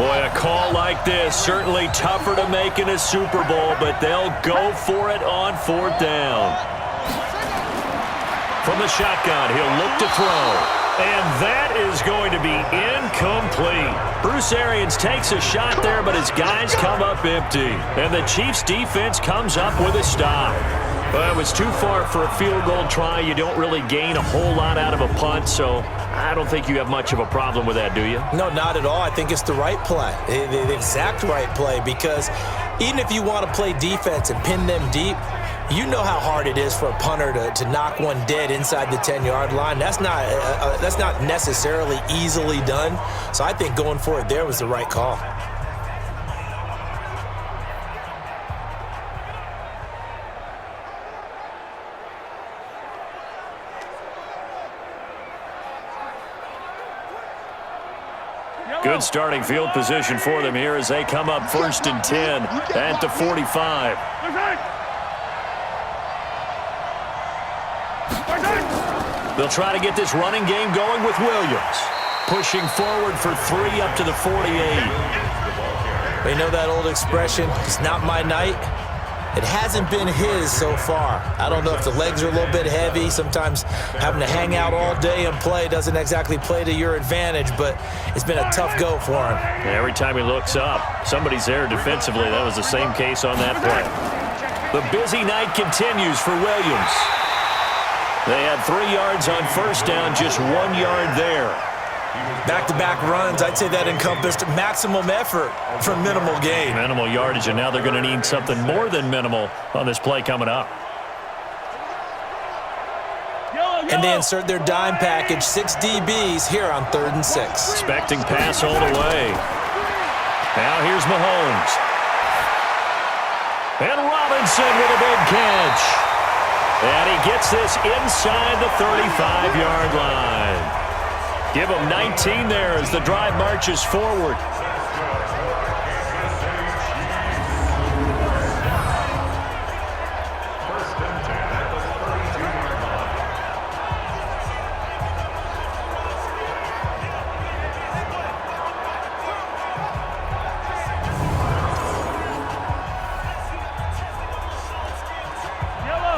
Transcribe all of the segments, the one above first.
Boy, a call like this, certainly tougher to make in a Super Bowl, but they'll go for it on 4th down. From the shotgun, he'll look to throw. And that is going to be incomplete. Bruce Arians takes a shot there, but his guys come up empty. And the Chiefs' defense comes up with a stop. Well, it was too far for a field goal try. You don't really gain a whole lot out of a punt, so I don't think you have much of a problem with that, do you? No, not at all. I think it's the right play, the exact right play, because even if you want to play defense and pin them deep, you know how hard it is for a punter to knock one dead inside the 10-yard line. That's not necessarily easily done. So I think going for it there was the right call. Good starting field position for them here as they come up 1st and 10 at the 45. They'll try to get this running game going with Williams. Pushing forward for 3 up to the 48. You know that old expression, it's not my night? It hasn't been his so far. I don't know if the legs are a little bit heavy. Sometimes having to hang out all day and play doesn't exactly play to your advantage, but it's been a tough go for him. Every time he looks up, somebody's there defensively. That was the same case on that play. The busy night continues for Williams. They had 3 yards on 1st down, just 1 yard there. Back-to-back runs, I'd say that encompassed maximum effort for minimal gain. Minimal yardage, and now they're going to need something more than minimal on this play coming up. And they insert their dime package, 6 DBs here on 3rd and 6. Expecting pass all the way. Now here's Mahomes. And Robinson with a big catch. And he gets this inside the 35-yard line. Give him 19 there as the drive marches forward.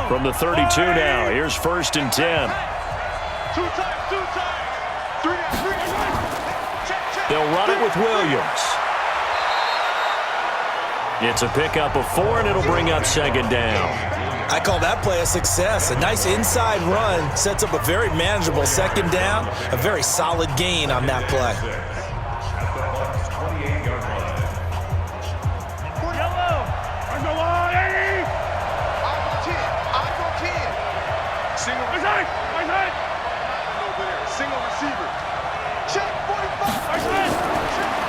From the 32 now, here's 1st and 10. They'll run it with Williams. It's a pickup of 4, and it'll bring up 2nd down. I call that play a success. A nice inside run sets up a very manageable 2nd down. A very solid gain on that play.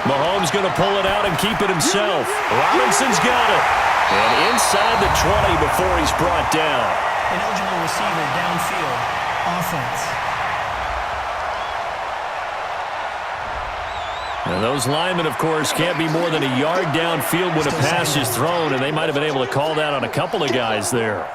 Mahomes going to pull it out and keep it himself. Robinson's got it. And inside the 20 before he's brought down. An eligible receiver downfield. Offense. And those linemen, of course, can't be more than a yard downfield when a pass is thrown, and they might have been able to call that on a couple of guys there.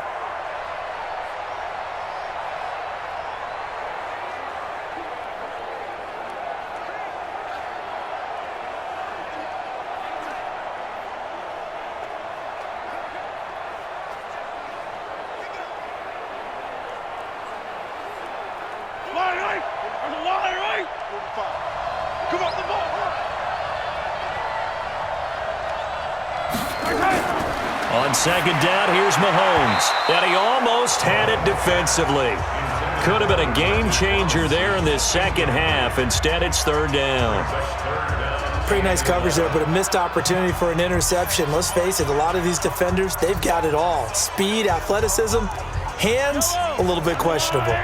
On 2nd down, here's Mahomes. And he almost had it defensively. Could have been a game changer there in this 2nd half. Instead, it's 3rd down. Pretty nice coverage there, but a missed opportunity for an interception. Let's face it, a lot of these defenders, they've got it all. Speed, athleticism, hands, a little bit questionable.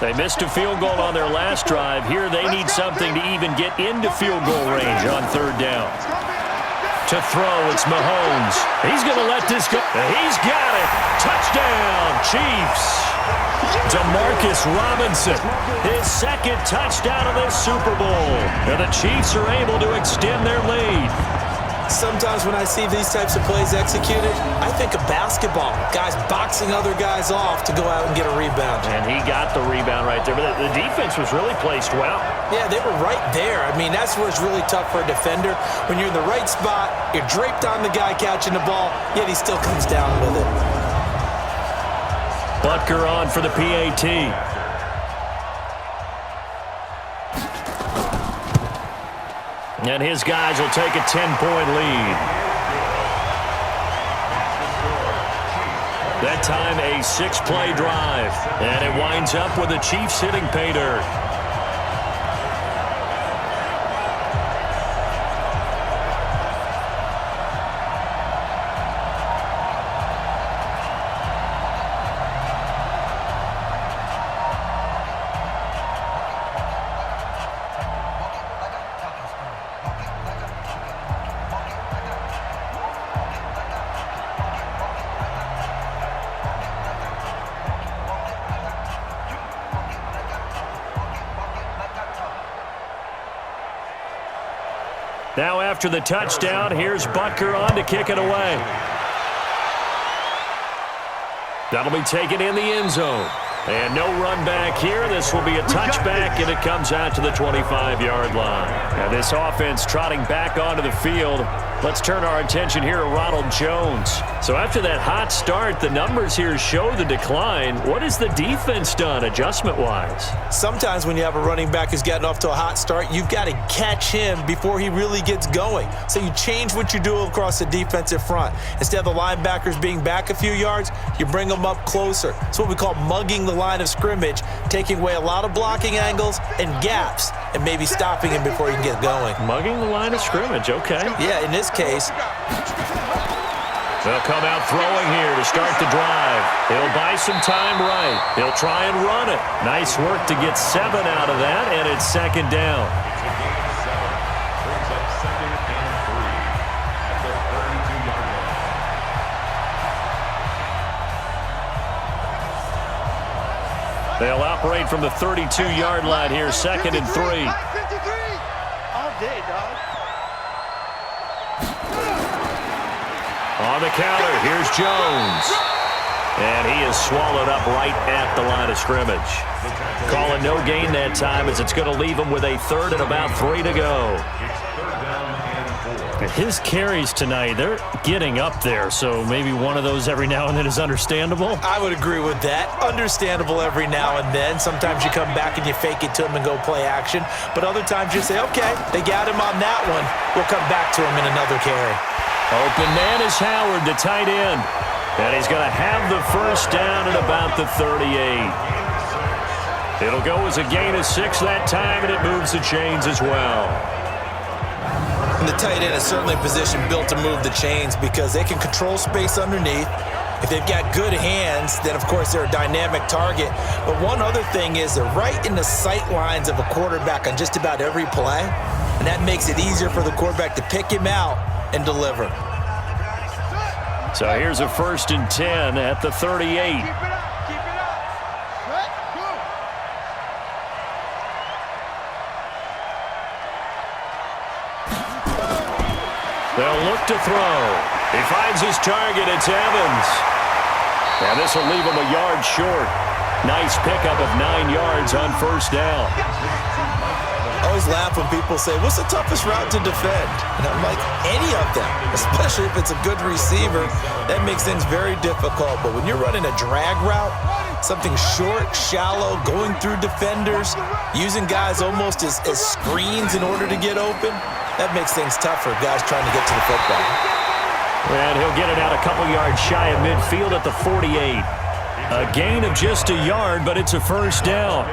They missed a field goal on their last drive. Here they need something to even get into field goal range on 3rd down. To throw, it's Mahomes. He's going to let this go. He's got it. Touchdown, Chiefs. Demarcus Robinson, his 2nd touchdown of this Super Bowl. And the Chiefs are able to extend their lead. Sometimes when I see these types of plays executed, I think of basketball. Guys boxing other guys off to go out and get a rebound. And he got the rebound right there. But the defense was really placed well. Yeah, they were right there. I mean, that's where it's really tough for a defender. When you're in the right spot, you're draped on the guy catching the ball, yet he still comes down with it. Butker on for the PAT. And his guys will take a 10-point lead. That time a 6-play drive. And it winds up with the Chiefs hitting pay dirt. Now after the touchdown, here's Butker on to kick it away. That'll be taken in the end zone. And no run back here. This will be a touchback, and it comes out to the 25-yard line. Now this offense trotting back onto the field. Let's turn our attention here to Ronald Jones. So after that hot start, the numbers here show the decline. What has the defense done adjustment-wise? Sometimes when you have a running back who's gotten off to a hot start, you've got to catch him before he really gets going. So you change what you do across the defensive front. Instead of the linebackers being back a few yards, you bring them up closer. It's what we call mugging the line of scrimmage, taking away a lot of blocking angles and gaps, and maybe stopping him before he can get going. Mugging the line of scrimmage, okay. Yeah, in this case. They'll come out throwing here to start the drive. He'll buy some time right. He'll try and run it. Nice work to get 7 out of that, and it's second down. They'll operate from the 32-yard line here, second and 3. All day, dog. On the counter, here's Jones. And he is swallowed up right at the line of scrimmage. Calling no gain that time as it's going to leave him with a third and about 3 to go. His carries tonight, they're getting up there, so maybe one of those every now and then is understandable. I would agree with that. Understandable every now and then. Sometimes you come back and you fake it to him and go play action. But other times you say, okay, they got him on that one. We'll come back to him in another carry. Open man is Howard, the tight end. And he's going to have the first down at about the 38. It'll go as a gain of 6 that time, and it moves the chains as well. And the tight end is certainly a position built to move the chains because they can control space underneath. If they've got good hands, then, of course, they're a dynamic target. But one other thing is they're right in the sight lines of a quarterback on just about every play, and that makes it easier for the quarterback to pick him out and deliver. So here's a 1st and 10 at the 38. They'll look to throw. He finds his target. It's Evans. And this will leave him a yard short. Nice pickup of 9 yards on first down. I always laugh when people say, what's the toughest route to defend? And I'm like, any of them, especially if it's a good receiver. That makes things very difficult. But when you're running a drag route, something short, shallow, going through defenders, using guys almost as screens in order to get open, that makes things tough for guys trying to get to the football. And he'll get it out a couple yards shy of midfield at the 48. A gain of just a yard, but it's a first down.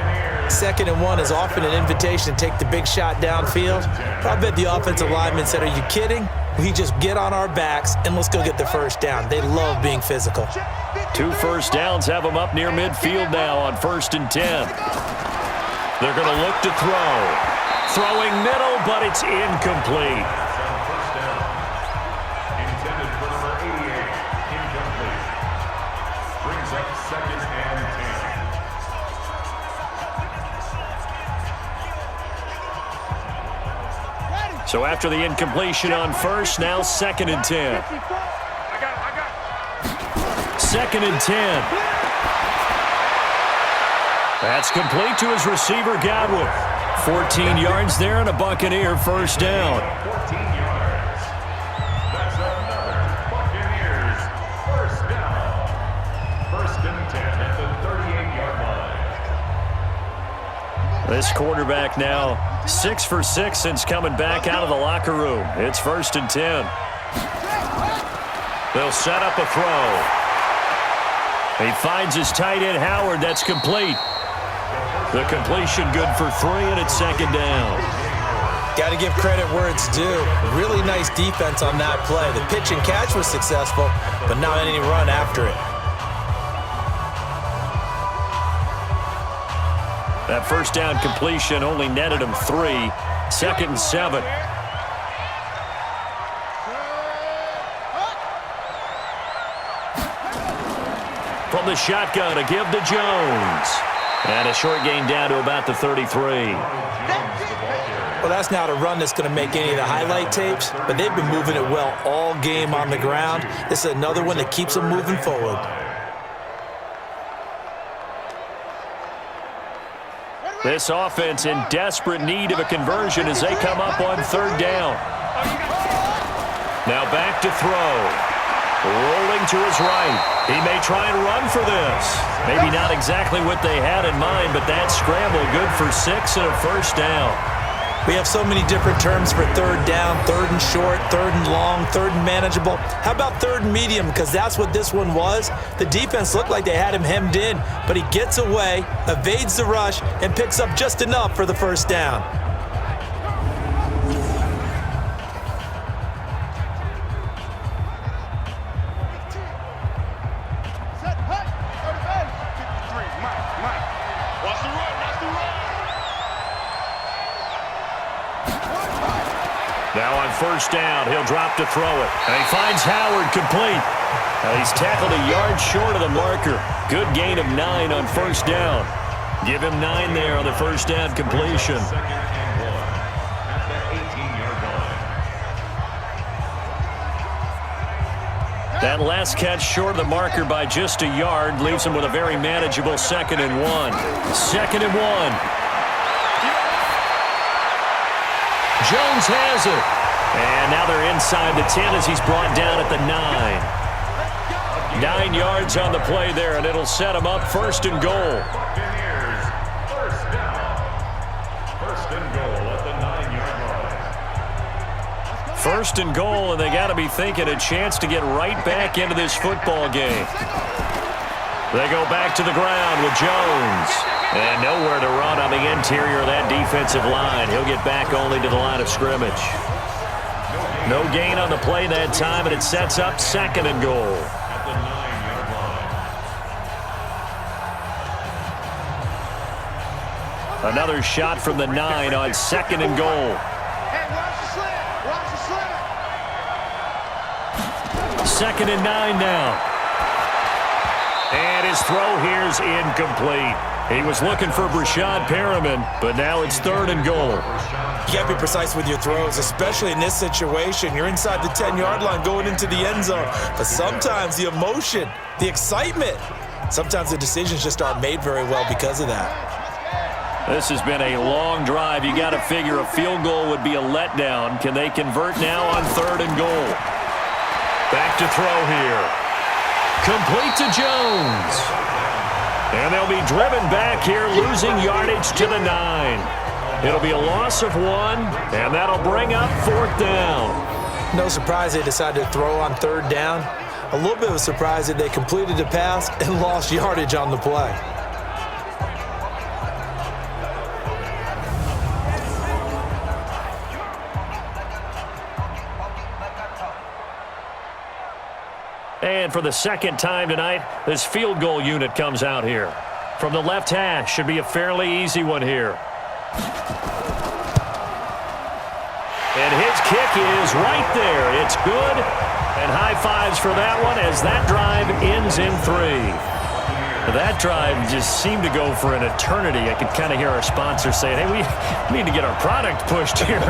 2nd and 1 is often an invitation to take the big shot downfield. But I bet the offensive lineman said, are you kidding? We just get on our backs and let's go get the first down. They love being physical. 2 first downs have them up near midfield now on 1st and 10. They're going to look to throw. Throwing middle, but it's incomplete. Intended for number 88, incomplete. Brings up 2nd and 10. So after the incompletion on first, now 2nd and 10. 2nd and 10. That's complete to his receiver, Godwin. 14 yards there and a Buccaneer first down. 14 yards. That's another Buccaneers first down. 1st and 10 at the 38-yard line. This quarterback now 6 for 6 since coming back out of the locker room. It's 1st and 10. They'll set up a throw. He finds his tight end, Howard. That's complete. The completion good for 3, and it's 2nd down. Got to give credit where it's due. Really nice defense on that play. The pitch and catch was successful, but not any run after it. That first down completion only netted him 3. 2nd and 7. From the shotgun, a give to Jones. And a short gain down to about the 33. Well, that's not a run that's going to make any of the highlight tapes, but they've been moving it well all game on the ground. This is another one that keeps them moving forward. This offense in desperate need of a conversion as they come up on 3rd down. Now back to throw. Rolling to his right. He may try and run for this. Maybe not exactly what they had in mind, but that scramble good for 6 and a first down. We have so many different terms for 3rd down, 3rd and short, 3rd and long, 3rd and manageable. How about 3rd and medium? Because that's what this one was. The defense looked like they had him hemmed in, but he gets away, evades the rush, and picks up just enough for the first down. Now on first down, he'll drop to throw it. And he finds Howard complete. He's tackled a yard short of the marker. Good gain of 9 on first down. Give him 9 there on the first down completion. 2nd and 1 at the 18-yard line. That last catch short of the marker by just a yard leaves him with a very manageable 2nd and 1. 2nd and 1. Jones has it. And now they're inside the 10 as he's brought down at the 9. 9 yards on the play there, and it'll set him up 1st and goal. Buccaneers first down. 1st and goal at the 9-yard line. 1st and goal, and they got to be thinking a chance to get right back into this football game. They go back to the ground with Jones. And nowhere to run on the interior of that defensive line. He'll get back only to the line of scrimmage. No gain on the play that time, and it sets up 2nd and goal. At the 9-yard line. Another shot from the 9 on 2nd and goal. Hey, watch the slant. Watch the slant. 2nd and 9 now. And his throw here's incomplete. He was looking for Brashad Perriman, but now it's 3rd and goal. You got to be precise with your throws, especially in this situation. You're inside the 10-yard line going into the end zone. But sometimes the emotion, the excitement, sometimes the decisions just aren't made very well because of that. This has been a long drive. You got to figure a field goal would be a letdown. Can they convert now on 3rd and goal? Back to throw here. Complete to Jones. And they'll be driven back here, losing yardage to the 9. It'll be a loss of 1, and that'll bring up 4th down. No surprise they decided to throw on 3rd down. A little bit of a surprise that they completed the pass and lost yardage on the play. And for the 2nd time tonight, this field goal unit comes out here. From the left hash, should be a fairly easy one here. And his kick is right there. It's good. And high fives for that one as that drive ends in 3. That drive just seemed to go for an eternity. I could kind of hear our sponsor saying, hey, we need to get our product pushed here.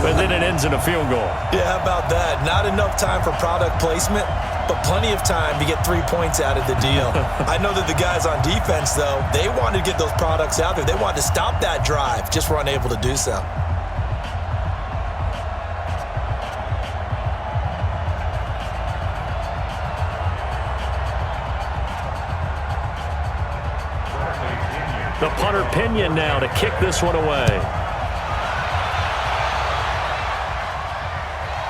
But then it ends in a field goal. Yeah, how about that? Not enough time for product placement, but plenty of time to get 3 points out of the deal. I know that the guys on defense, though, they wanted to get those products out there. They wanted to stop that drive, just were unable to do so. The punter Pinion now to kick this one away.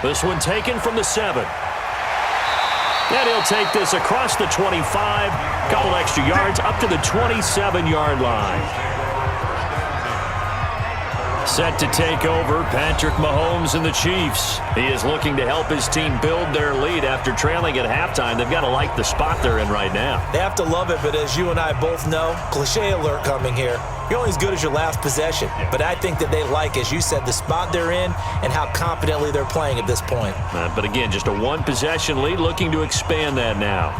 This one taken from the 7. And he'll take this across the 25, couple extra yards up to the 27-yard line. Set to take over, Patrick Mahomes and the Chiefs. He is looking to help his team build their lead after trailing at halftime. They've got to like the spot they're in right now. They have to love it, but as you and I both know, cliche alert coming here. You're only as good as your last possession. But I think that they like, as you said, the spot they're in and how confidently they're playing at this point. But again, just a one-possession lead, looking to expand that now.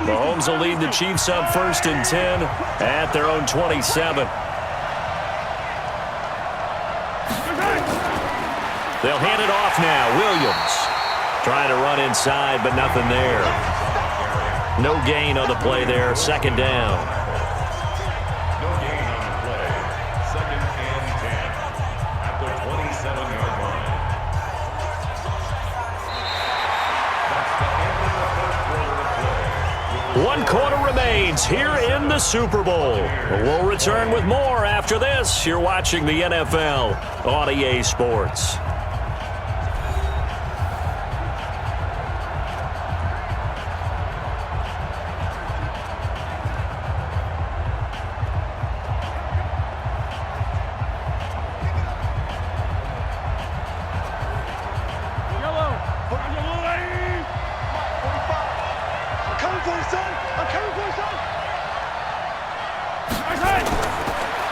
Mahomes will lead the Chiefs up 1st and 10 at their own 27. They'll hand it off now. Williams trying to run inside, but nothing there. No gain on the play there. 2nd down. No gain on the play. 2nd and 10 at the 27-yard line. That's the end of the first quarter of play. 1 quarter remains here in the Super Bowl. We'll return with more after this. You're watching the NFL on EA Sports.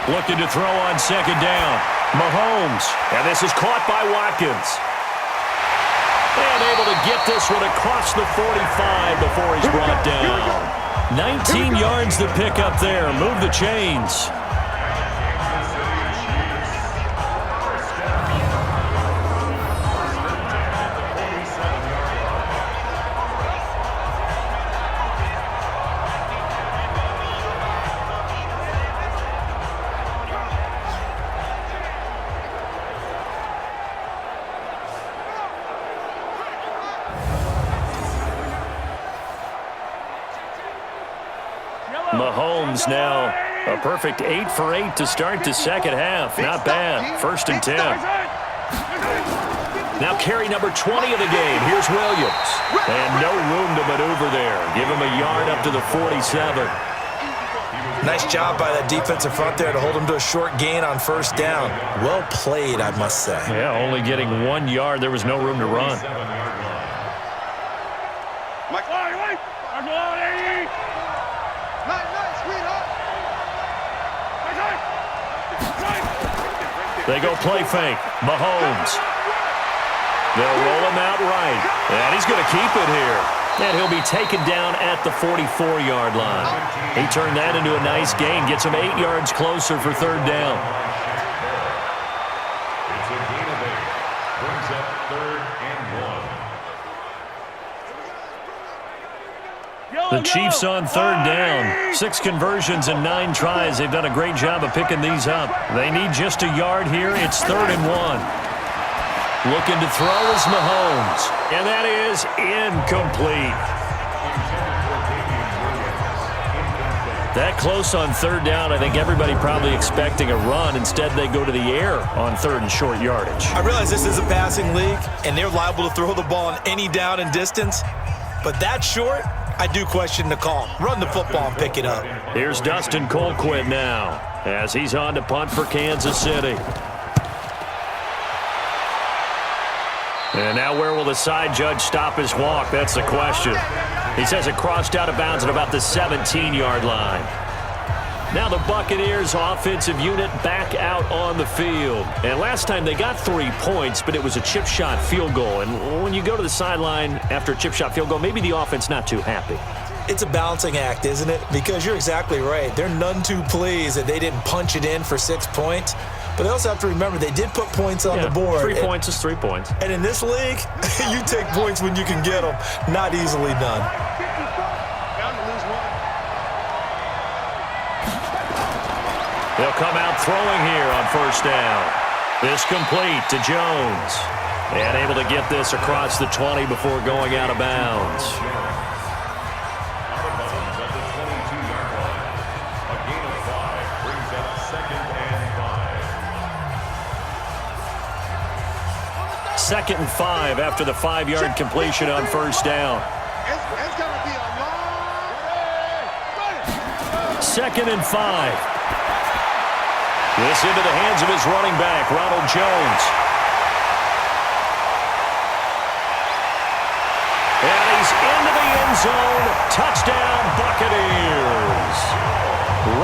Looking to throw on 2nd down. Mahomes. And this is caught by Watkins. And able to get this one across the 45 before he's brought down. 19 yards to pick up there. Move the chains. Mahomes now a perfect 8 for 8 to start the 2nd half. Not bad. 1st and 10. Now carry number 20 of the game. Here's Williams. And no room to maneuver there. Give him a yard up to the 47. Nice job by that defensive front there to hold him to a short gain on 1st down. Well played, I must say. Yeah, only getting 1 yard. There was no room to run. They go play fake. Mahomes. They'll roll him out right. And he's going to keep it here. And he'll be taken down at the 44-yard line. He turned that into a nice gain. Gets him 8 yards closer for 3rd down. It's a gain of 8. Brings up 3rd and 1. The Chiefs on 3rd down. 6 conversions and 9 tries. They've done a great job of picking these up. They need just a yard here. It's 3rd and 1. Looking to throw is Mahomes. And that is incomplete. That close on 3rd down, I think everybody probably expecting a run. Instead, they go to the air on 3rd and short yardage. I realize this is a passing league, and they're liable to throw the ball on any down and distance. But that short, I do question the call. Run the football and pick it up. Here's Dustin Colquitt now as he's on to punt for Kansas City. And now where will the side judge stop his walk? That's the question. He says it crossed out of bounds at about the 17-yard line. Now the Buccaneers offensive unit back out on the field. And last time they got 3 points, but it was a chip shot field goal. And when you go to the sideline after a chip shot field goal, maybe the offense not too happy. It's a balancing act, isn't it? Because you're exactly right. They're none too pleased that they didn't punch it in for 6 points. But they also have to remember they did put points on the board. 3 points is 3 points. And in this league, you take points when you can get them. Not easily done. Bound to lose one. They'll come out throwing here on first down. This complete to Jones. And able to get this across the 20 before going out of bounds. Out of bounds at the 22-yard line. A gain of 5 brings up 2nd and 5. 2nd and 5 after the 5-yard completion on first down. It's going to be a long... 2nd and 5. This into the hands of his running back, Ronald Jones. And he's into the end zone. Touchdown, Buccaneers.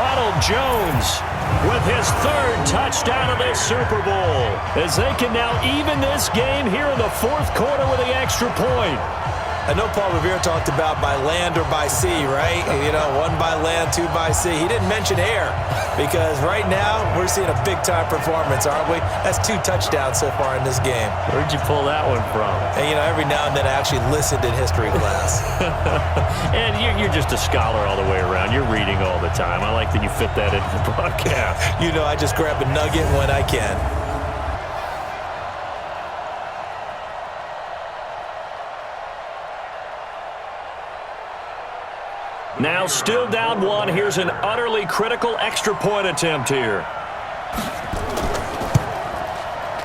Ronald Jones with his 3rd touchdown of this Super Bowl, as they can now even this game here in the 4th quarter with the extra point. I know Paul Revere talked about by land or by sea, right? You know, 1 by land, 2 by sea. He didn't mention air because right now we're seeing a big-time performance, aren't we? That's 2 touchdowns so far in this game. Where'd you pull that one from? And, you know, every now and then I actually listened in history class. And you're just a scholar all the way around. You're reading all the time. I like that you fit that into the broadcast. You know, I just grab a nugget when I can. Now still down 1. Here's an utterly critical extra point attempt here.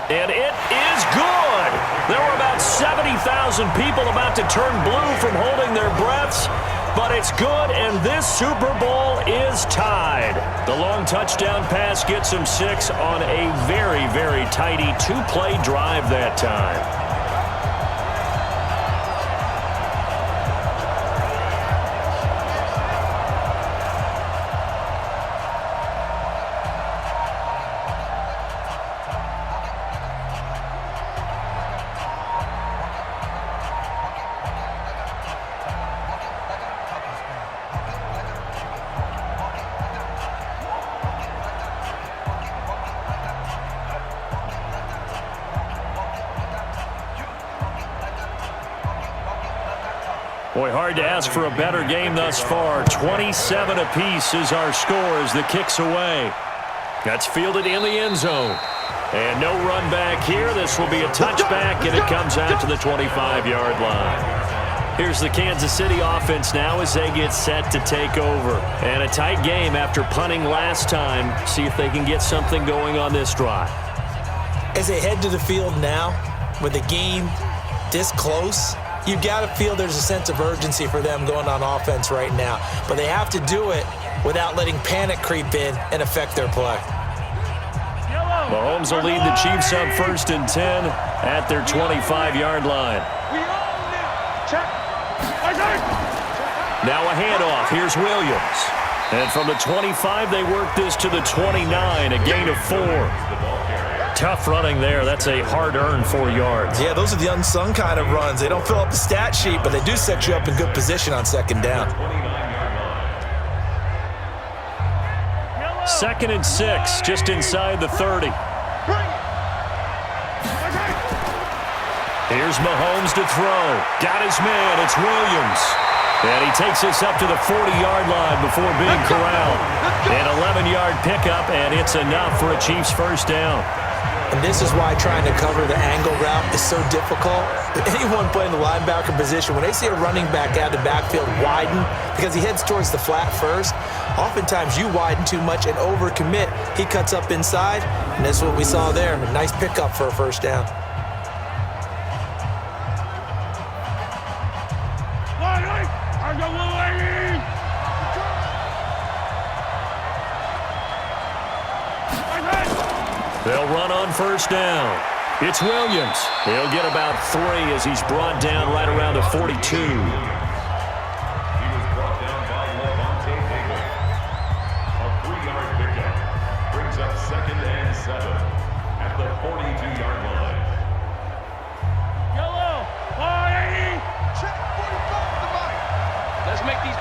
And it is good. There were about 70,000 people about to turn blue from holding their breaths. But it's good, and this Super Bowl is tied. The long touchdown pass gets them 6 on a very, very tidy 2-play drive that time. Boy, hard to ask for a better game thus far. 27 apiece is our score as the kick's away. That's fielded in the end zone. And no run back here. This will be a touchback, and it comes out to the 25-yard line. Here's the Kansas City offense now as they get set to take over. And a tight game after punting last time. See if they can get something going on this drive. As they head to the field now, with the game this close, you got to feel there's a sense of urgency for them going on offense right now. But they have to do it without letting panic creep in and affect their play. Mahomes will lead the Chiefs up 1st and 10 at their 25-yard line. Now a handoff. Here's Williams. And from the 25, they work this to the 29, a gain of 4. Tough running there. That's a hard-earned 4 yards. Yeah, those are the unsung kind of runs. They don't fill up the stat sheet, but they do set you up in good position on 2nd down. 2nd and 6, just inside the 30. Here's Mahomes to throw. Got his man. It's Williams. And he takes this up to the 40-yard line before being corralled. An 11-yard pickup, and it's enough for a Chiefs first down. And this is why trying to cover the angle route is so difficult. Anyone playing the linebacker position, when they see a running back out of the backfield widen because he heads towards the flat first, oftentimes you widen too much and overcommit. He cuts up inside, and that's what we saw there. A nice pickup for a first down. They'll run on first down. It's Williams. He'll get about 3 as he's brought down right around the 42. He was brought down by Levante Davis. A 3-yard pickup brings up 2nd and 7 at the 42-yard line. Yellow. Check 45 to the bike. Let's make these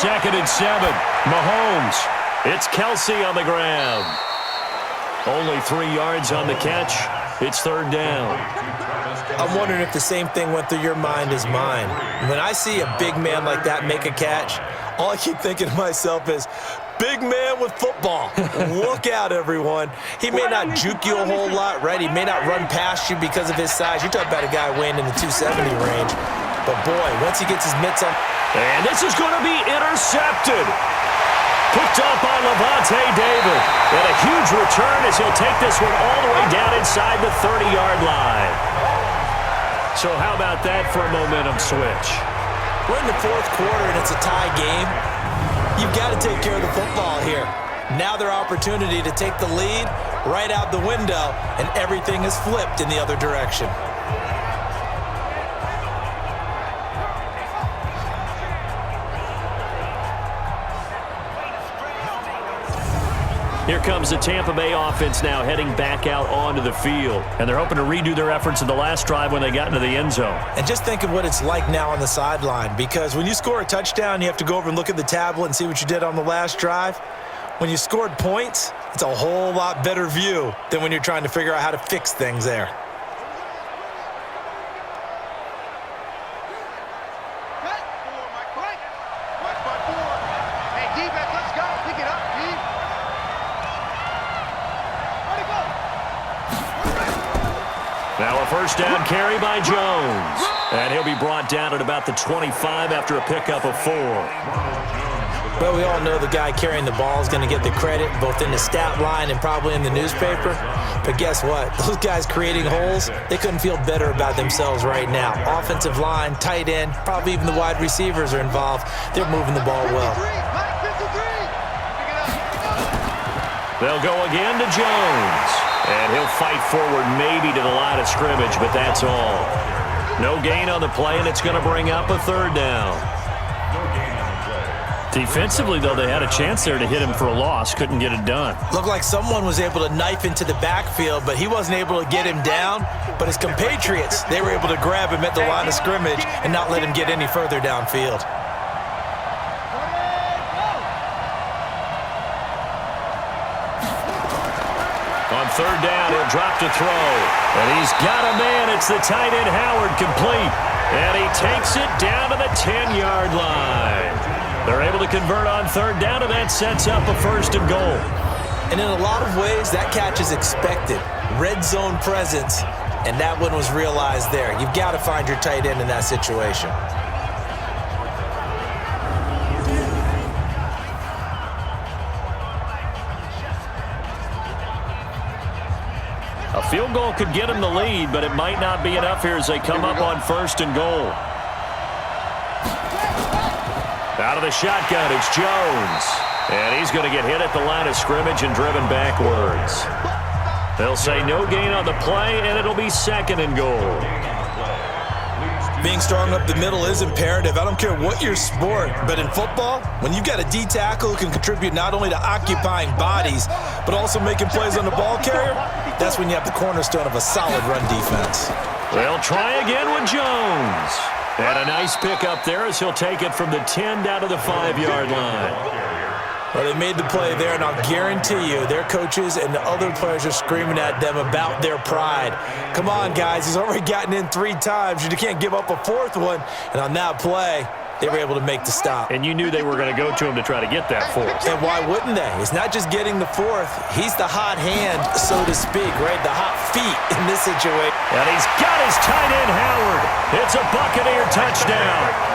2nd and 7. Mahomes. It's Kelsey on the ground. Only 3 yards on the catch. It's 3rd down. I'm wondering if the same thing went through your mind as mine. When I see a big man like that make a catch, all I keep thinking to myself is, big man with football. Look out, everyone. He may not juke you a whole lot, right? He may not run past you because of his size. You're talking about a guy weighing in the 270 range. But, boy, once he gets his mitts on. And this is going to be intercepted. Picked up by Levante David. And a huge return as he'll take this one all the way down inside the 30-yard line. So how about that for a momentum switch? We're in the 4th quarter, and it's a tie game. You've got to take care of the football here. Now their opportunity to take the lead right out the window, and everything is flipped in the other direction. Here comes the Tampa Bay offense now heading back out onto the field. And they're hoping to redo their efforts in the last drive when they got into the end zone. And just think of what it's like now on the sideline, because when you score a touchdown, you have to go over and look at the tablet and see what you did on the last drive. When you scored points, it's a whole lot better view than when you're trying to figure out how to fix things there. Now a first down carry by Jones. And he'll be brought down at about the 25 after a pickup of 4. But we all know the guy carrying the ball is going to get the credit, both in the stat line and probably in the newspaper. But guess what? Those guys creating holes, they couldn't feel better about themselves right now. Offensive line, tight end, probably even the wide receivers are involved. They're moving the ball well. They'll go again to Jones. And he'll fight forward maybe to the line of scrimmage, but that's all. No gain on the play, and it's going to bring up a 3rd down. Defensively, though, they had a chance there to hit him for a loss. Couldn't get it done. Looked like someone was able to knife into the backfield, but he wasn't able to get him down. But his compatriots, they were able to grab him at the line of scrimmage and not let him get any further downfield. On 3rd down, he'll drop to throw. And he's got a man. It's the tight end, Howard, complete. And he takes it down to the 10-yard line. They're able to convert on 3rd down, and that sets up a 1st and goal. And in a lot of ways, that catch is expected. Red zone presence, and that one was realized there. You've got to find your tight end in that situation. A field goal could get him the lead, but it might not be enough here as they come up on 1st and goal. Out of the shotgun, it's Jones. And he's going to get hit at the line of scrimmage and driven backwards. They'll say no gain on the play, and it'll be 2nd and goal. Being strong up the middle is imperative. I don't care what your sport, but in football, when you've got a D tackle who can contribute not only to occupying bodies, but also making plays on the ball carrier, that's when you have the cornerstone of a solid run defense. They'll try again with Jones. And a nice pick up there as he'll take it from the 10 down to the 5-yard line. Well, they made the play there, and I'll guarantee you their coaches and the other players are screaming at them about their pride. Come on, guys. He's already gotten in 3 times. You can't give up a 4th one. And on that play, they were able to make the stop. And you knew they were going to go to him to try to get that 4th. And why wouldn't they? It's not just getting the 4th. He's the hot hand, so to speak, right? The hot feet in this situation. And he's got his tight end, Howard. It's a Buccaneer touchdown.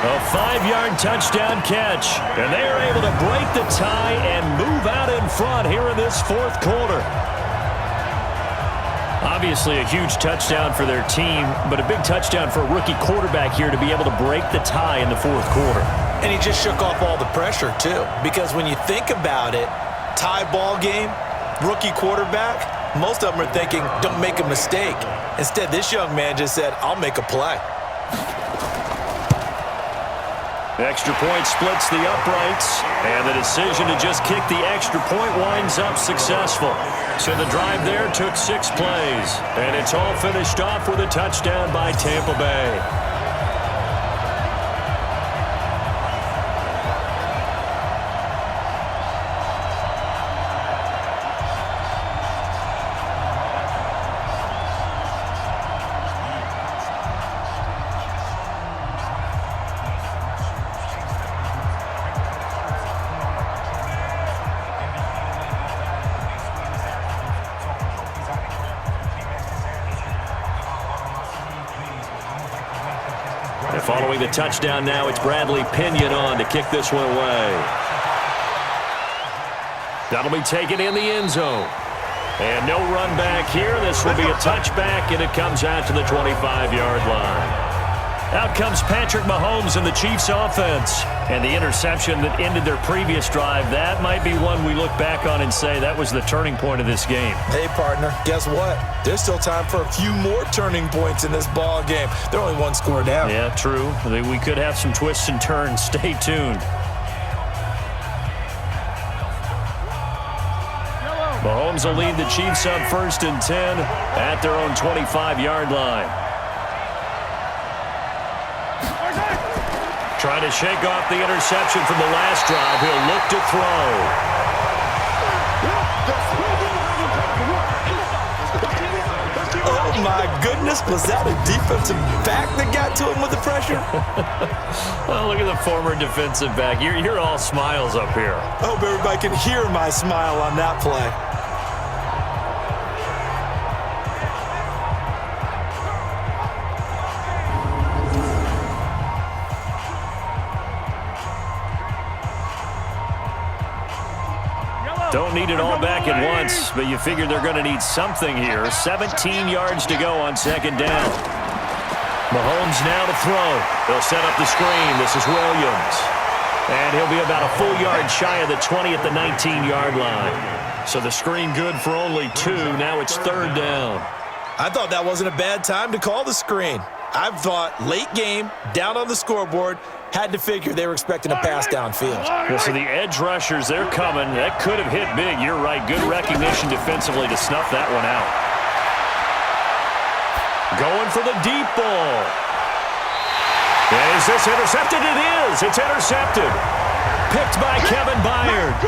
A 5-yard touchdown catch. And they are able to break the tie and move out in front here in this 4th quarter. Obviously a huge touchdown for their team, but a big touchdown for a rookie quarterback here to be able to break the tie in the 4th quarter. And he just shook off all the pressure, too. Because when you think about it, tie ball game, rookie quarterback, most of them are thinking, don't make a mistake. Instead, this young man just said, I'll make a play. The extra point splits the uprights, and the decision to just kick the extra point winds up successful. So the drive there took 6 plays, and it's all finished off with a touchdown by Tampa Bay. Following the touchdown now, it's Bradley Pinion on to kick this one away. That'll be taken in the end zone. And no run back here. This will be a touchback, and it comes out to the 25-yard line. Out comes Patrick Mahomes and the Chiefs offense. And the interception that ended their previous drive, that might be one we look back on and say that was the turning point of this game. Hey, partner, guess what? There's still time for a few more turning points in this ball game. They're only one score down. Yeah, true. We could have some twists and turns. Stay tuned. Mahomes will lead the Chiefs up 1st and 10 at their own 25-yard line. Trying to shake off the interception from the last drive. He'll look to throw. Oh, my goodness. Was that a defensive back that got to him with the pressure? Oh, look at the former defensive back. You're all smiles up here. I hope everybody can hear my smile on that play. Don't need it all back at once, but you figure they're going to need something here. 17 yards to go on 2nd down. Mahomes now to throw. They'll set up the screen. This is Williams. And he'll be about a full yard shy of the 20 at the 19-yard line. So the screen good for only 2. Now it's 3rd down. I thought that wasn't a bad time to call the screen. I thought late game, down on the scoreboard, had to figure they were expecting a pass downfield. Well, so the edge rushers, they're coming. That could have hit big. You're right. Good recognition defensively to snuff that one out. Going for the deep ball. Is this intercepted? It is. It's intercepted. Picked by Kevin Byard.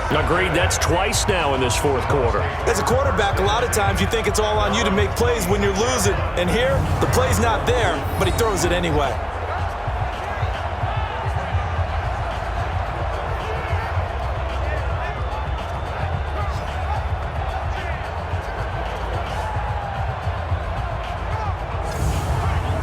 Agreed, that's twice now in this 4th quarter. As a quarterback, a lot of times you think it's all on you to make plays when you're losing. And here, the play's not there, but he throws it anyway.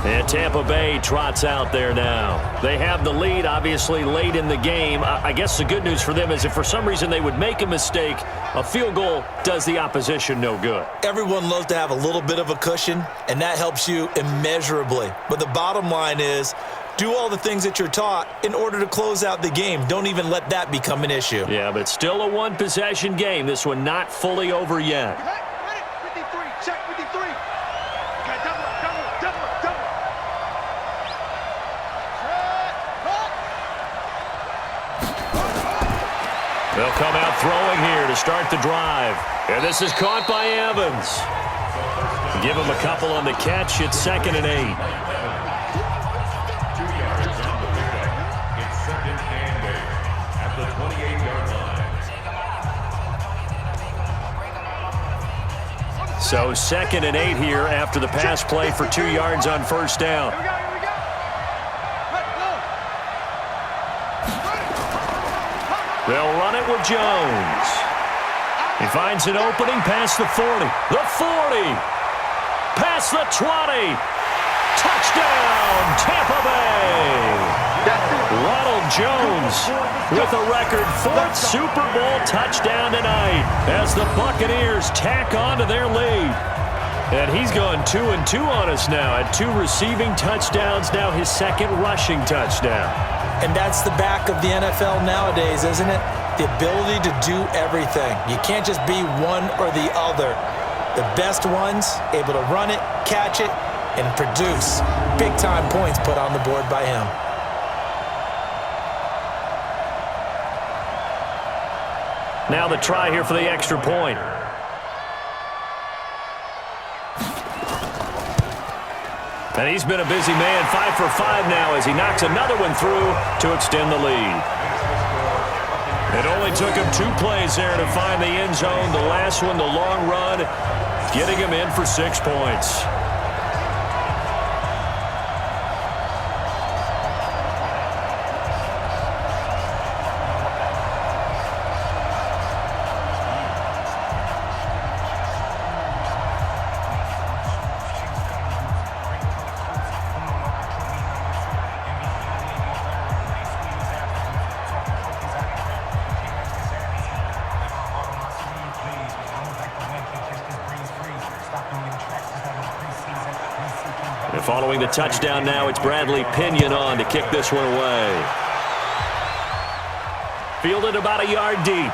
And Tampa Bay trots out there now. They have the lead, obviously, late in the game. I guess the good news for them is if for some reason they would make a mistake, a field goal does the opposition no good. Everyone loves to have a little bit of a cushion, and that helps you immeasurably. But the bottom line is, do all the things that you're taught in order to close out the game. Don't even let that become an issue. Yeah, but still a one-possession game. This one not fully over yet. 53, check 53. Okay, double. They'll come out throwing here to start the drive. And this is caught by Evans. Give him a couple on the catch. It's 2nd and 8. 2 yards on the pickup. It's 2nd and 8 at the 28-yard line. So 2nd and 8 here after the pass play for 2 yards on 1st down. Here we go. They'll run it with Jones. He finds an opening past the 40. The 40. Past the 20. Touchdown, Tampa Bay. Ronald Jones with a record 4th Super Bowl touchdown tonight as the Buccaneers tack on to their lead. And he's gone 2-2 on us now at 2 receiving touchdowns, now his 2nd rushing touchdown. And that's the back of the NFL nowadays, isn't it? The ability to do everything. You can't just be one or the other. The best ones able to run it, catch it, and produce big-time points put on the board by him. Now the try here for the extra point. And he's been a busy man, 5 for 5 now as he knocks another one through to extend the lead. It only took him 2 plays there to find the end zone. The last one, the long run, getting him in for 6 points. Following the touchdown now, it's Bradley Pinion on to kick this one away. Fielded about a yard deep.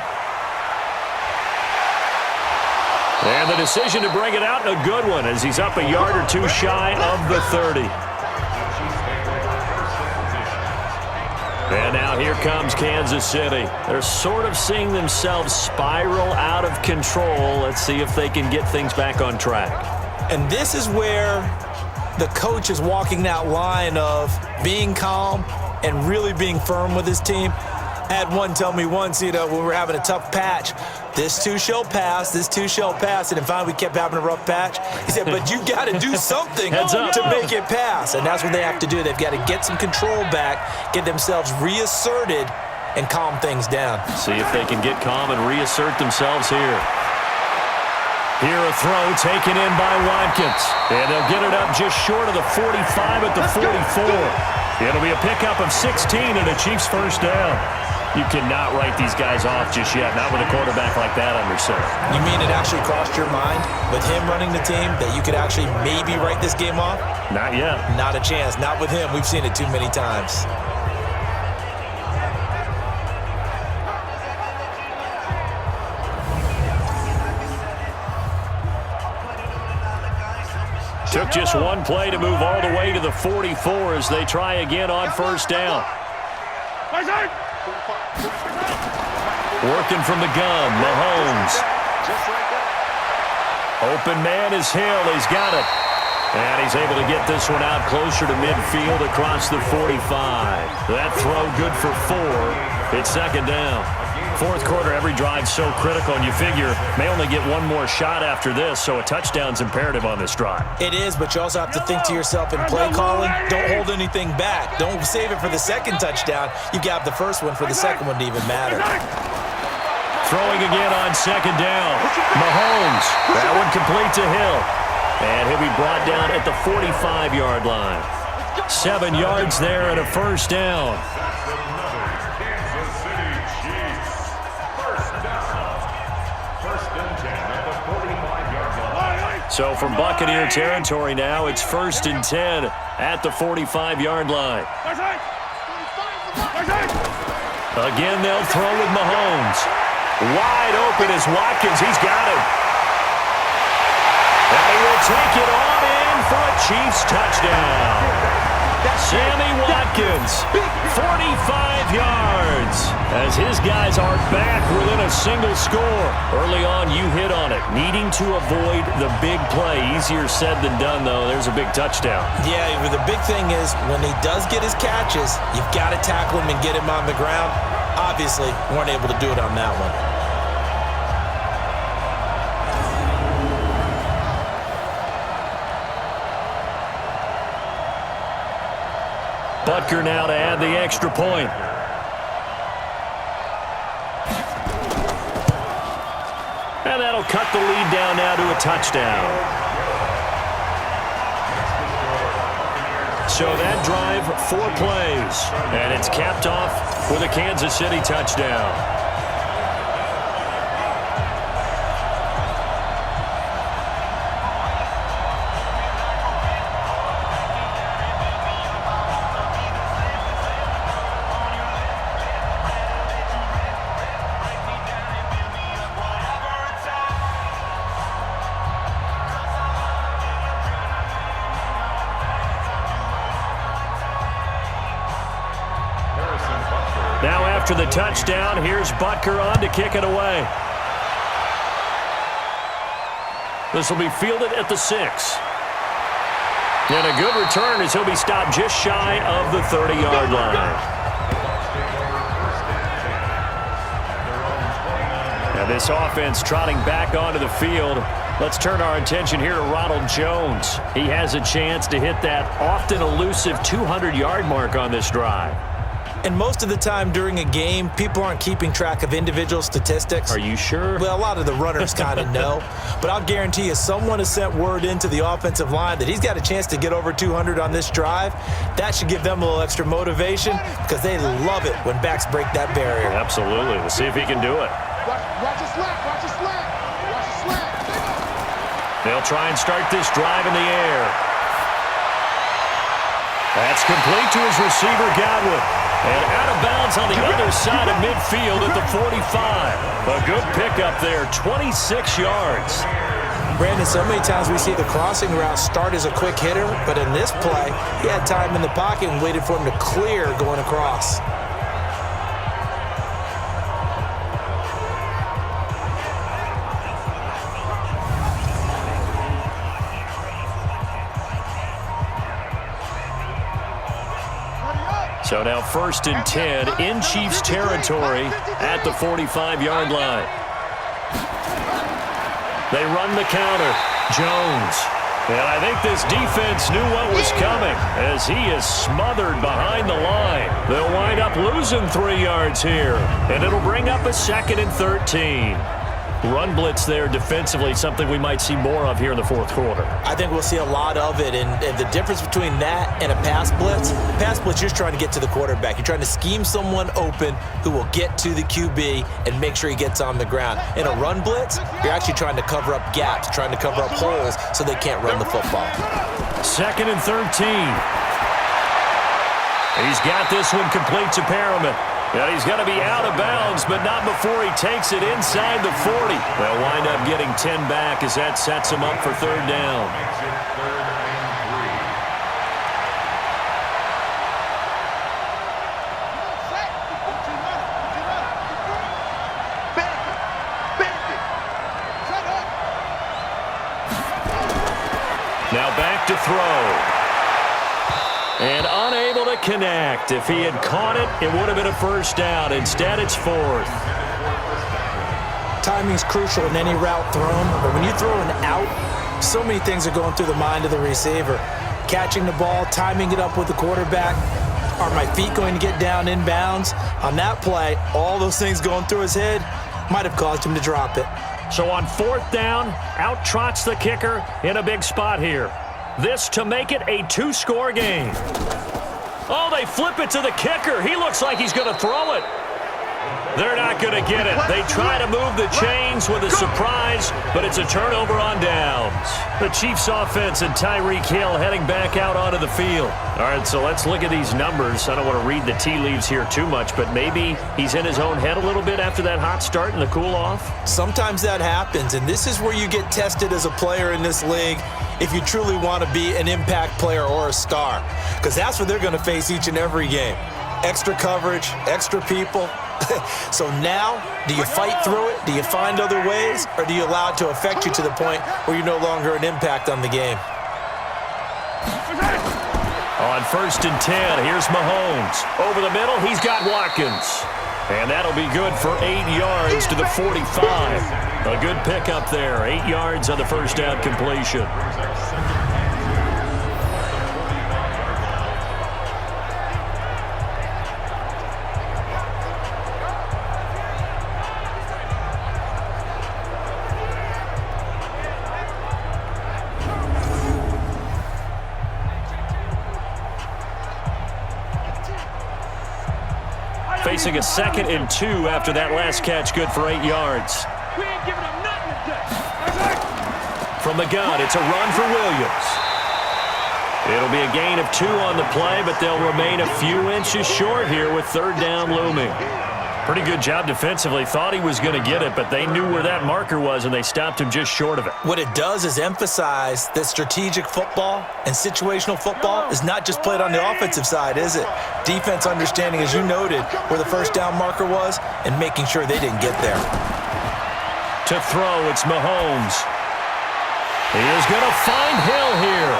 And the decision to bring it out, a good one, as he's up a yard or two shy of the 30. And now here comes Kansas City. They're sort of seeing themselves spiral out of control. Let's see if they can get things back on track. And this is where the coach is walking that line of being calm and really being firm with his team. I had one tell me once, when we were having a tough patch, this too shall pass, this too shall pass. And then finally we kept having a rough patch. He said, but you got to do something to make it pass. And that's what they have to do. They've got to get some control back, get themselves reasserted, and calm things down. See if they can get calm and reassert themselves here. Here a throw taken in by Watkins. And they'll get it up just short of the 45 at the 44. It'll be a pickup of 16 and a Chiefs first down. You cannot write these guys off just yet, not with a quarterback like that under center. You mean it actually crossed your mind with him running the team that you could actually maybe write this game off? Not yet. Not a chance. Not with him. We've seen it too many times. Took just one play to move all the way to the 44 as they try again on first down. Working from the gun, Mahomes. Open man is Hill. He's got it. And he's able to get this one out closer to midfield across the 45. That throw good for 4. It's second down. Fourth quarter, every drive so critical, and you figure may only get one more shot after this, so a touchdown's imperative on this drive. It is, but you also have to think to yourself in play calling, don't hold anything back. Don't save it for the second touchdown. You got the first one for the second one to even matter. Throwing again on second down. Mahomes. That one complete to Hill. And he'll be brought down at the 45-yard line. 7 yards there and a first down. So from Buccaneer territory now, it's 1st and 10 at the 45-yard line. Again, they'll throw with Mahomes. Wide open is Watkins. He's got him. And he will take it on in for a Chiefs touchdown. Sammy Watkins, 45 yards, as his guys are back within a single score. Early on, you hit on it, needing to avoid the big play. Easier said than done, though. There's a big touchdown. Yeah, the big thing is when he does get his catches, you've got to tackle him and get him on the ground. Obviously, weren't able to do it on that one. Butker now to add the extra point. And that'll cut the lead down now to a touchdown. So that drive, 4 plays. And it's capped off with a Kansas City touchdown. Now after the touchdown, here's Butker on to kick it away. This will be fielded at the 6. And a good return as he'll be stopped just shy of the 30-yard line. Now this offense trotting back onto the field. Let's turn our attention here to Ronald Jones. He has a chance to hit that often elusive 200-yard mark on this drive. And most of the time during a game, people aren't keeping track of individual statistics. Are you sure? Well, a lot of the runners kind of know. But I'll guarantee you, someone has sent word into the offensive line that he's got a chance to get over 200 on this drive. That should give them a little extra motivation because they love it when backs break that barrier. Absolutely. We'll see if he can do it. Watch his slack, watch his slack. Watch his slack. They'll try and start this drive in the air. That's complete to his receiver, Godwin. And out of bounds on the other side of midfield at the 45. A good pickup there, 26 yards. Brandon, so many times we see the crossing route start as a quick hitter, but in this play, he had time in the pocket and waited for him to clear going across. So now 1st and 10 in Chiefs territory at the 45-yard line. They run the counter. Jones. And I think this defense knew what was coming as he is smothered behind the line. They'll wind up losing 3 yards here, and it'll bring up a 2nd and 13. Run blitz there defensively, something we might see more of here in the 4th quarter. I think we'll see a lot of it, and the difference between that and a pass blitz, you're just trying to get to the quarterback. You're trying to scheme someone open who will get to the QB and make sure he gets on the ground. In a run blitz, you're actually trying to cover up gaps, trying to cover up holes so they can't run the football. 2nd and 13. He's got this one complete to Perriman. And he's going to be out of bounds, but not before he takes it inside the 40. They'll wind up getting 10 back as that sets him up for 3rd down. Now back to throw. And unable to connect. If he had caught it, it would have been a 1st down. Instead, it's 4th. Timing is crucial in any route thrown, but when you throw an out, so many things are going through the mind of the receiver. Catching the ball, timing it up with the quarterback. Are my feet going to get down in bounds? On that play, all those things going through his head might have caused him to drop it. So on 4th down, out trots the kicker in a big spot here. This to make it a 2-score game. Oh, they flip it to the kicker. He looks like he's going to throw it. They're not going to get it. They try to move the chains with a surprise, but it's a turnover on downs. The Chiefs offense and Tyreek Hill heading back out onto the field. All right, so let's look at these numbers. I don't want to read the tea leaves here too much, but maybe he's in his own head a little bit after that hot start and the cool off. Sometimes that happens, and this is where you get tested as a player in this league if you truly want to be an impact player or a star, because that's what they're going to face each and every game. Extra coverage, extra people. So now, do you fight through it? Do you find other ways? Or do you allow it to affect you to the point where you're no longer an impact on the game? On 1st and 10, here's Mahomes. Over the middle, he's got Watkins. And that'll be good for 8 yards to the 45. A good pickup there, 8 yards on the 1st down completion. Facing a 2nd and 2 after that last catch, good for 8 yards. We ain't giving them nothing today. From the gun, it's a run for Williams. It'll be a gain of 2 on the play, but they'll remain a few inches short here with 3rd down looming. Pretty good job defensively. Thought he was going to get it, but they knew where that marker was, and they stopped him just short of it. What it does is emphasize that strategic football and situational football is not just played on the offensive side, is it? Defense understanding, as you noted, where the 1st down marker was and making sure they didn't get there. To throw, it's Mahomes. He is going to find Hill here,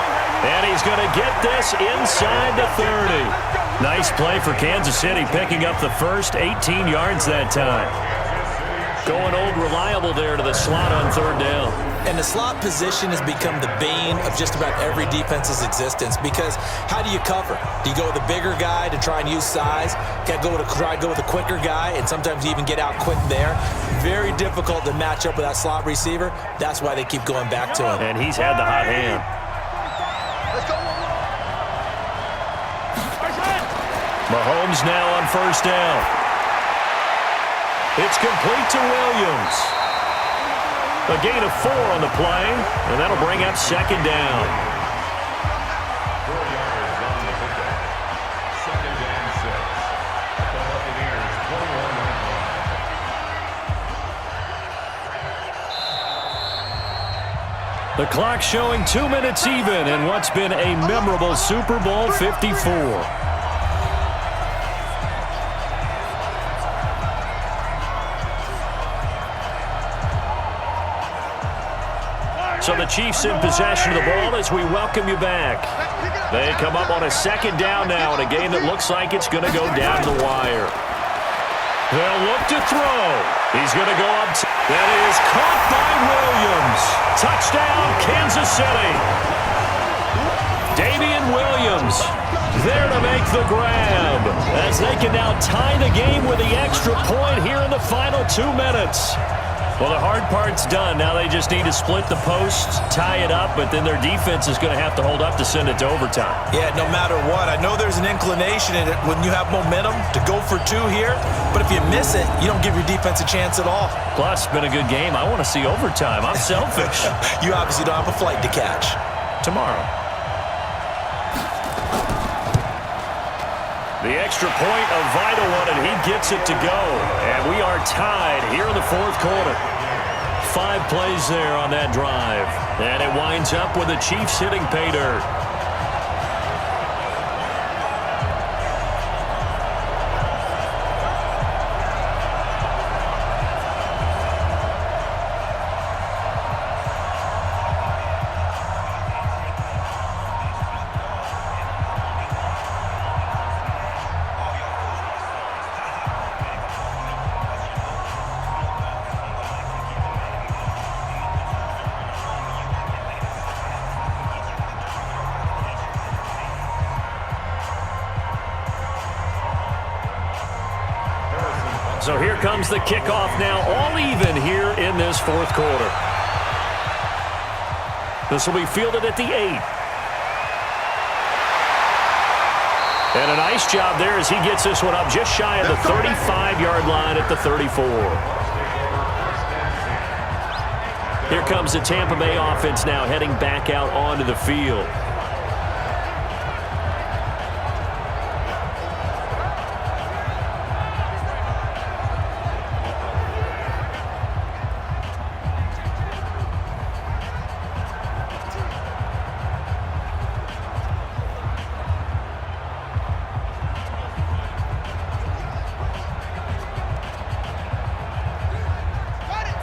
and he's going to get this inside the 30. Nice play for Kansas City, picking up the first 18 yards that time. Going old reliable there to the slot on 3rd down. And the slot position has become the bane of just about every defense's existence, because how do you cover? Do you go with a bigger guy to try and use size? Try to go with a quicker guy, and sometimes you even get out quick there. Very difficult to match up with that slot receiver. That's why they keep going back to him. And he's had the hot hand. Mahomes now on 1st down. It's complete to Williams. A gain of 4 on the play, and that'll bring up 2nd down. The clock showing 2 minutes even in what's been a memorable Super Bowl 54. So the Chiefs in possession of the ball as we welcome you back. They come up on a second down now in a game that looks like it's going to go down the wire. They'll look to throw. He's going to go up. That is caught by Williams. Touchdown, Kansas City. Damian Williams there to make the grab as they can now tie the game with the extra point here in the final 2 minutes. Well, the hard part's done. Now they just need to split the posts, tie it up, but then their defense is going to have to hold up to send it to overtime. Yeah, no matter what. I know there's an inclination in it when you have momentum to go for two here, but if you miss it, you don't give your defense a chance at all. Plus, it's been a good game. I want to see overtime. I'm selfish. You obviously don't have a flight to catch. Tomorrow. The extra point, a vital one, and he gets it to go. And we are tied here in the fourth quarter. 5 plays there on that drive. And it winds up with the Chiefs hitting pay dirt. So here comes the kickoff now, all even here in this fourth quarter. This will be fielded at the 8. And a nice job there as he gets this one up just shy of the 35-yard line at the 34. Here comes the Tampa Bay offense now heading back out onto the field.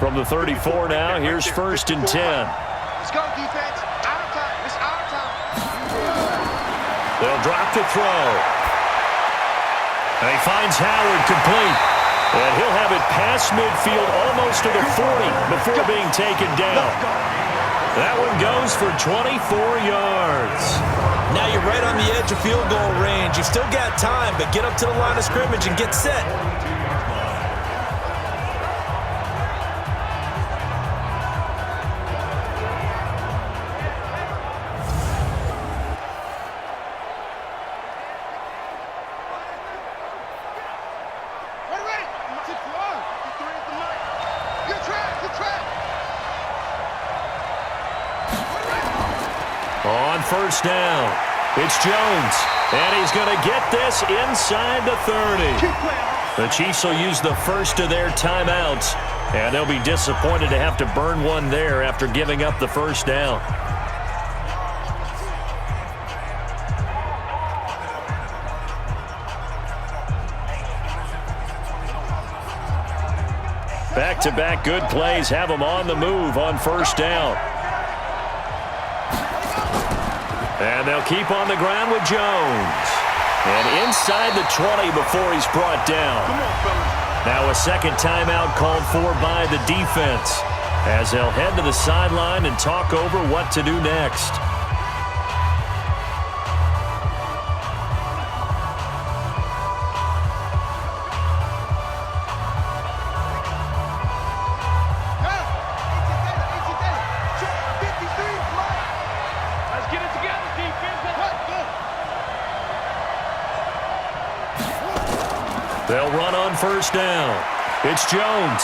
From the 34 now, here's 1st and 10. Let's go, defense. Our time. It's our time. They'll drop to throw. And he finds Howard complete. And he'll have it past midfield almost to the 40 before being taken down. That one goes for 24 yards. Now you're right on the edge of field goal range. You've still got time, but get up to the line of scrimmage and get set. On first down, it's Jones, and he's going to get this inside the 30. The Chiefs will use the first of their timeouts, and they'll be disappointed to have to burn one there after giving up the first down. Back-to-back good plays have them on the move on first down. And they'll keep on the ground with Jones. And inside the 20 before he's brought down. Now a second timeout called for by the defense as they'll head to the sideline and talk over what to do next. They'll run on first down. It's Jones.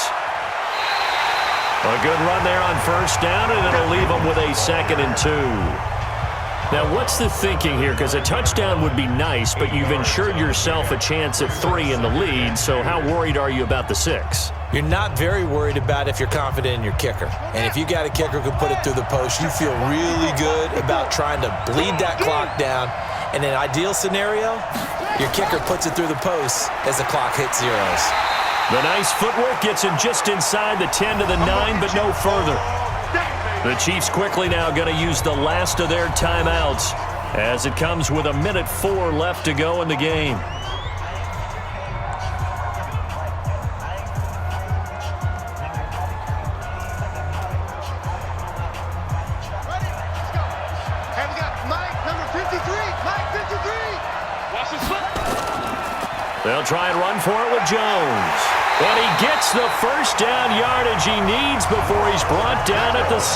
A good run there on first down, and it'll leave them with a 2nd and 2. Now, what's the thinking here? Because a touchdown would be nice, but you've ensured yourself a chance at 3 in the lead, so how worried are you about the 6? you're not very worried about if you're confident in your kicker. And if you got a kicker who can put it through the post, you feel really good about trying to bleed that clock down. In an ideal scenario, your kicker puts it through the post as the clock hits zeros. The nice footwork gets him just inside the 10 to the 9, but no further. The Chiefs quickly now going to use the last of their timeouts as it comes with 1:04 left to go in the game. They'll try and run for it with Jones. And he gets the first down yardage he needs before he's brought down at the 6.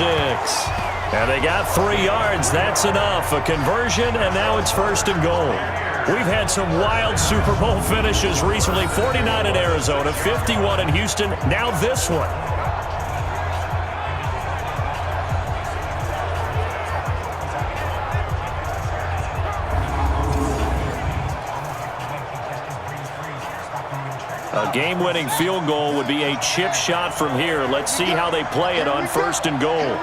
And they got 3 yards. That's enough. A conversion, and now it's 1st and goal. We've had some wild Super Bowl finishes recently. 49 in Arizona, 51 in Houston, now this one. A game-winning field goal would be a chip shot from here. Let's see how they play it on 1st and goal.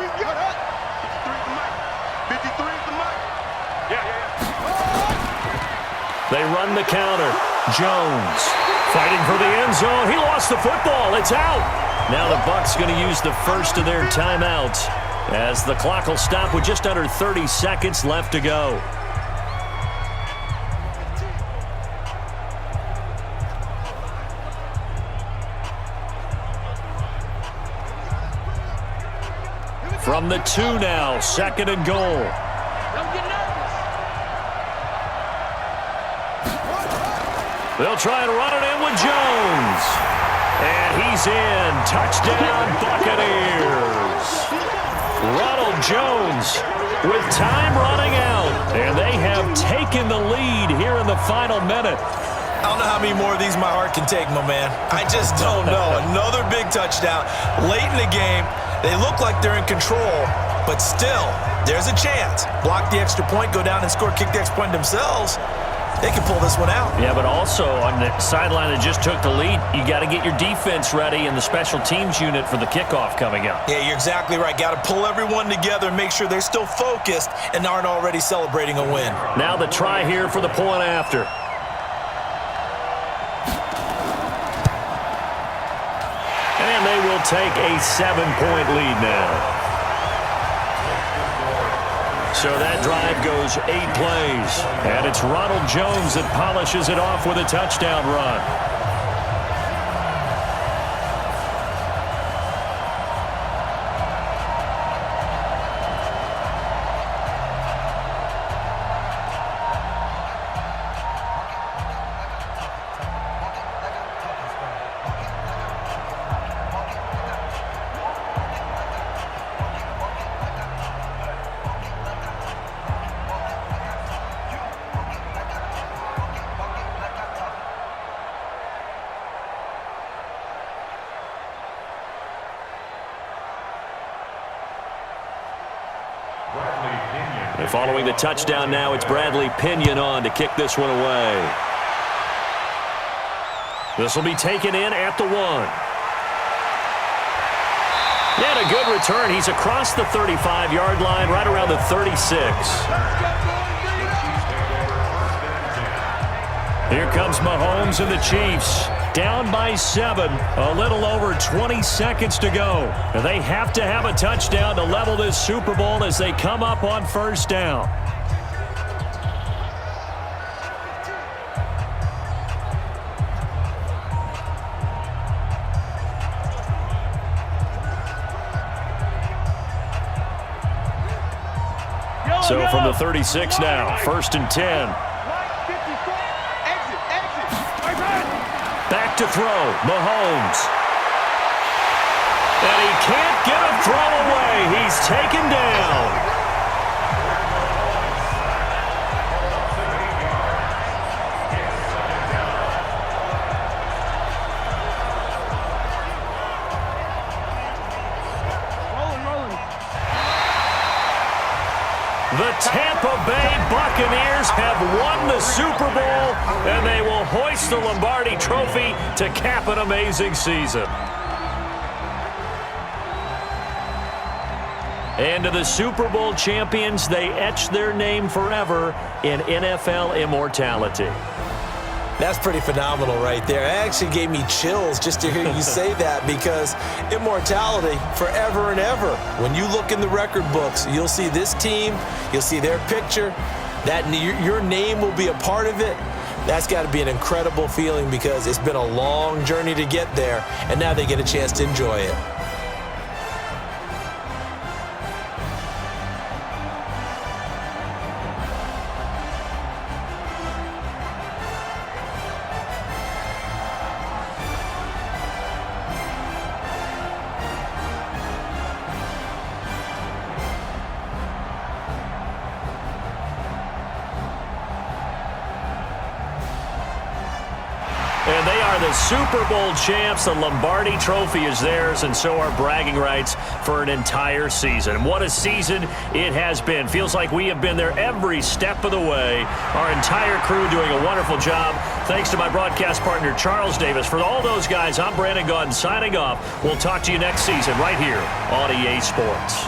They run the counter. Jones fighting for the end zone. He lost the football. It's out. Now the Bucs going to use the first of their timeouts as the clock will stop with just under 30 seconds left to go. From the 2 now, 2nd and goal. Don't get nervous. They'll try and run it in with Jones. And he's in. Touchdown, Buccaneers. Ronald Jones with time running out. And they have taken the lead here in the final minute. I don't know how many more of these my heart can take, my man. I just don't know. Another big touchdown late in the game. They look like they're in control, but still, there's a chance. Block the extra point, go down and score, kick the extra point themselves. They can pull this one out. Yeah, but also on the sideline that just took the lead, you got to get your defense ready and the special teams unit for the kickoff coming up. Yeah, you're exactly right. Got to pull everyone together and make sure they're still focused and aren't already celebrating a win. Now the try here for the point after. And they will take a 7-point lead now. So that drive goes 8 plays. And it's Ronald Jones that polishes it off with a touchdown run. And following the touchdown now, it's Bradley Pinion on to kick this one away. This will be taken in at the 1. And a good return. He's across the 35-yard line, right around the 36. Here comes Mahomes and the Chiefs. Down by 7, a little over 20 seconds to go. And they have to have a touchdown to level this Super Bowl as they come up on 1st down. So from the 36 now, 1st and 10. Back to throw, Mahomes. And he can't get a throw away. He's taken down. The Tampa Bay Buccaneers have won the Super Bowl, and they will hoist the Lombardi Trophy to cap an amazing season. And to the Super Bowl champions, they etch their name forever in NFL immortality. That's pretty phenomenal right there. It actually gave me chills just to hear you say that, because immortality forever and ever. When you look in the record books, you'll see this team, you'll see their picture, that your name will be a part of it. That's got to be an incredible feeling, because it's been a long journey to get there, and now they get a chance to enjoy it. And they are the Super Bowl champs. The Lombardi Trophy is theirs, and so are bragging rights for an entire season. What a season it has been. Feels like we have been there every step of the way. Our entire crew doing a wonderful job. Thanks to my broadcast partner, Charles Davis. For all those guys, I'm Brandon Gaudin signing off. We'll talk to you next season right here on EA Sports.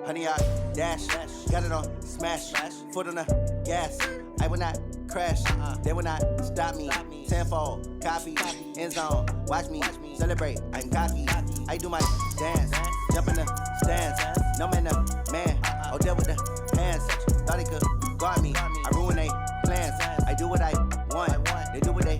Honey, I dash, got it on smash, foot on the gas. I will not crash, they will not stop me. Tenfold, copy, end zone, watch me celebrate. I'm cocky, I do my dance, jump in the stands. No man, man, oh, deal with the hands. Thought he could guard me, I ruin they plans. I do what I want, they do what they